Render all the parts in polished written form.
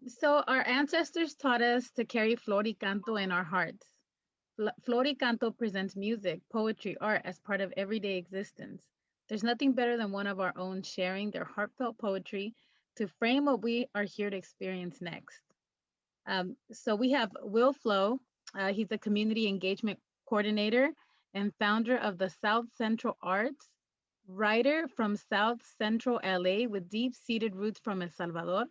So our ancestors taught us to carry Floricanto in our hearts. Floricanto presents music, poetry, art as part of everyday existence. There's nothing better than one of our own sharing their heartfelt poetry to frame what we are here to experience next. So we have WillFlo. He's a community engagement coordinator and founder of the South Central Arts, writer from South Central LA with deep seated roots from El Salvador.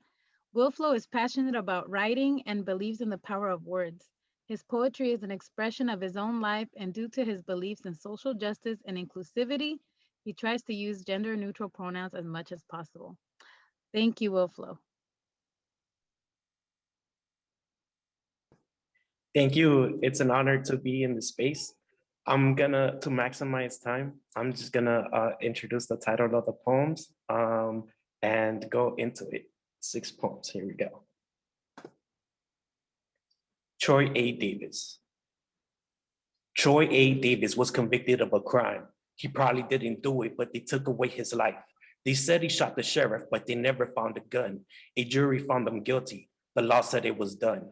WillFlo is passionate about writing and believes in the power of words. His poetry is an expression of his own life, and due to his beliefs in social justice and inclusivity, he tries to use gender neutral pronouns as much as possible. Thank you, WillFlo. Thank you. It's an honor to be in the space. To maximize time, I'm just gonna introduce the title of the poems and go into it. 6 poems, here we go. Troy A. Davis. Troy A. Davis was convicted of a crime. He probably didn't do it, but they took away his life. They said he shot the sheriff, but they never found a gun. A jury found him guilty. The law said it was done.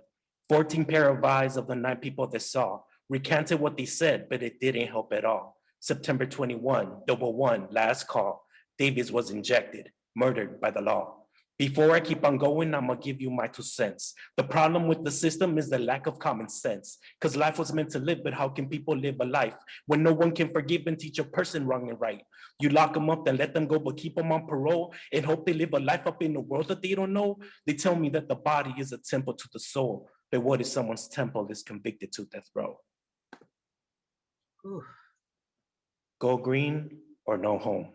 14 pair of eyes of the 9 people that saw recanted what they said, but it didn't help at all. September 21, double one, last call. Davis was injected, murdered by the law. Before I keep on going, I'm gonna give you my 2 cents. The problem with the system is the lack of common sense. Because life was meant to live, but how can people live a life when no one can forgive and teach a person wrong and right? You lock them up, then let them go, but keep them on parole and hope they live a life up in the world that they don't know. They tell me that the body is a temple to the soul, but what if someone's temple is convicted to death row? Ooh. Go green or no home.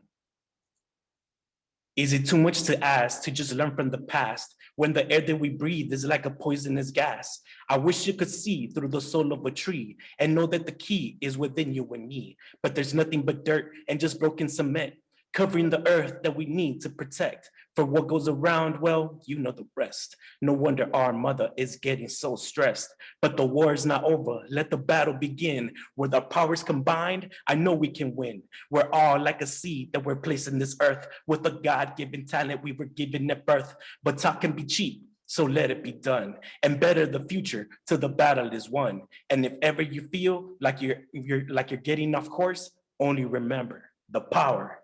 Is it too much to ask to just learn from the past when the air that we breathe is like a poisonous gas? I wish you could see through the soul of a tree and know that the key is within you and me, but there's nothing but dirt and just broken cement covering the earth that we need to protect. For what goes around, well, you know the rest. No wonder our mother is getting so stressed. But the war is not over. Let the battle begin. With our powers combined, I know we can win. We're all like a seed that we're placed in this earth with a God-given talent we were given at birth. But talk can be cheap, so let it be done. And better the future till the battle is won. And if ever you feel like you're getting off course, only remember the power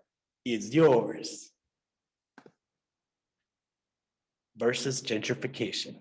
is yours. Versus gentrification.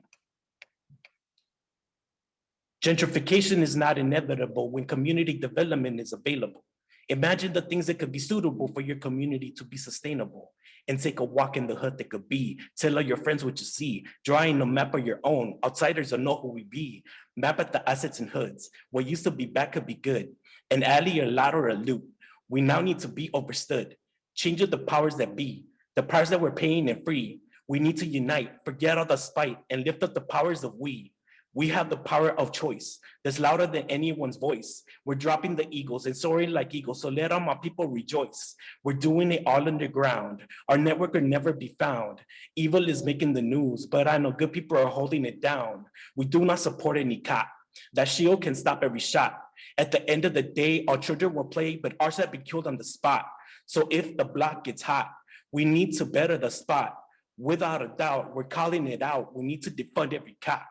Gentrification is not inevitable when community development is available. Imagine the things that could be suitable for your community to be sustainable. And take a walk in the hood that could be. Tell all your friends what you see. Drawing a map of your own. Outsiders don't know who we be. Map at the assets and hoods. What used to be bad could be good. An alley, a lot, or a loop. We now need to be overstood. Change of the powers that be. The price that we're paying and free. We need to unite, forget all the spite, and lift up the powers of we. We have the power of choice that's louder than anyone's voice. We're dropping the egos and soaring like eagles, so let all my people rejoice. We're doing it all underground. Our network will never be found. Evil is making the news, but I know good people are holding it down. We do not support any cop. That shield can stop every shot. At the end of the day, our children will play, but ours have been killed on the spot. So if the block gets hot, we need to better the spot. Without a doubt, we're calling it out. We need to defund every cop.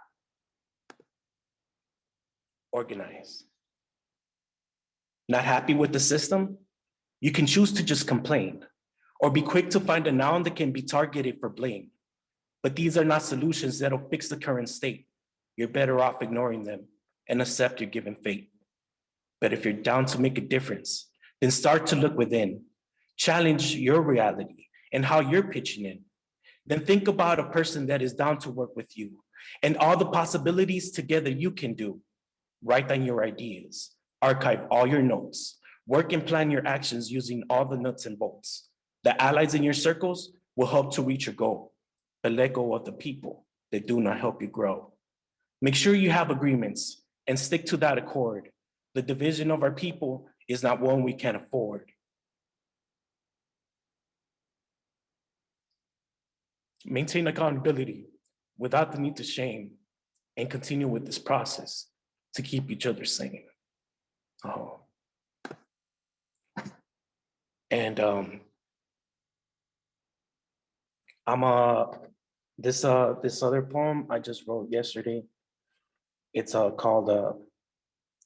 Organize. Not happy with the system? You can choose to just complain or be quick to find a noun that can be targeted for blame. But these are not solutions that'll fix the current state. You're better off ignoring them and accept your given fate. But if you're down to make a difference, then start to look within. Challenge your reality and how you're pitching in. Then think about a person that is down to work with you and all the possibilities together you can do. Write down your ideas, archive all your notes, work and plan your actions using all the nuts and bolts. The allies in your circles will help to reach your goal, but let go of the people that do not help you grow. Make sure you have agreements and stick to that accord. The division of our people is not one we can afford. Maintain accountability without the need to shame and continue with this process to keep each other sane. Oh. And I'm This other poem I just wrote yesterday. It's called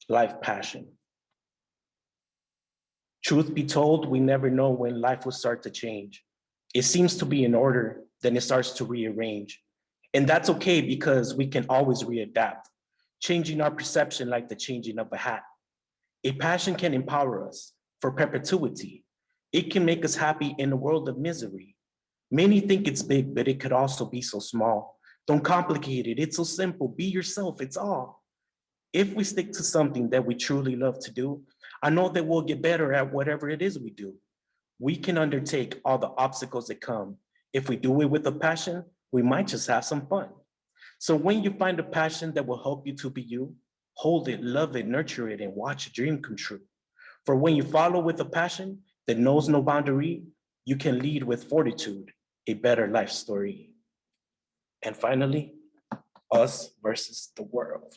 Life Passion. Truth be told, we never know when life will start to change. It seems to be in order, then it starts to rearrange. And that's okay because we can always readapt, changing our perception like the changing of a hat. A passion can empower us for perpetuity. It can make us happy in a world of misery. Many think it's big, but it could also be so small. Don't complicate it. It's so simple. Be yourself. It's all. If we stick to something that we truly love to do, I know that we'll get better at whatever it is we do. We can undertake all the obstacles that come. If we do it with a passion, we might just have some fun. So when you find a passion that will help you to be you, hold it, love it, nurture it, and watch your dream come true. For when you follow with a passion that knows no boundary, you can lead with fortitude a better life story. And finally, us versus the world.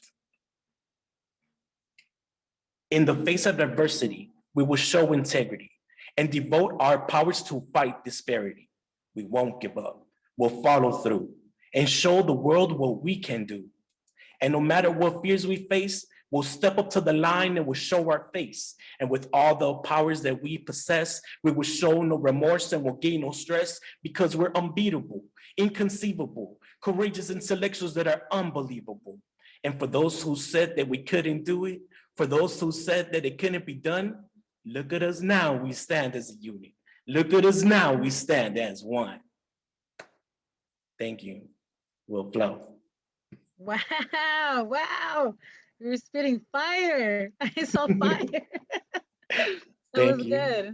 In the face of diversity, we will show integrity and devote our powers to fight disparity. We won't give up. We'll follow through and show the world what we can do. And no matter what fears we face, we'll step up to the line and we'll show our face. And with all the powers that we possess, we will show no remorse and will gain no stress because we're unbeatable, inconceivable, courageous intellectuals that are unbelievable. And for those who said that we couldn't do it, for those who said that it couldn't be done, look at us now, we stand as a unit. Look at us now, we stand as one. Thank you, WillFlo. Wow, wow. You're spitting fire. I saw fire. That was Thank you. good.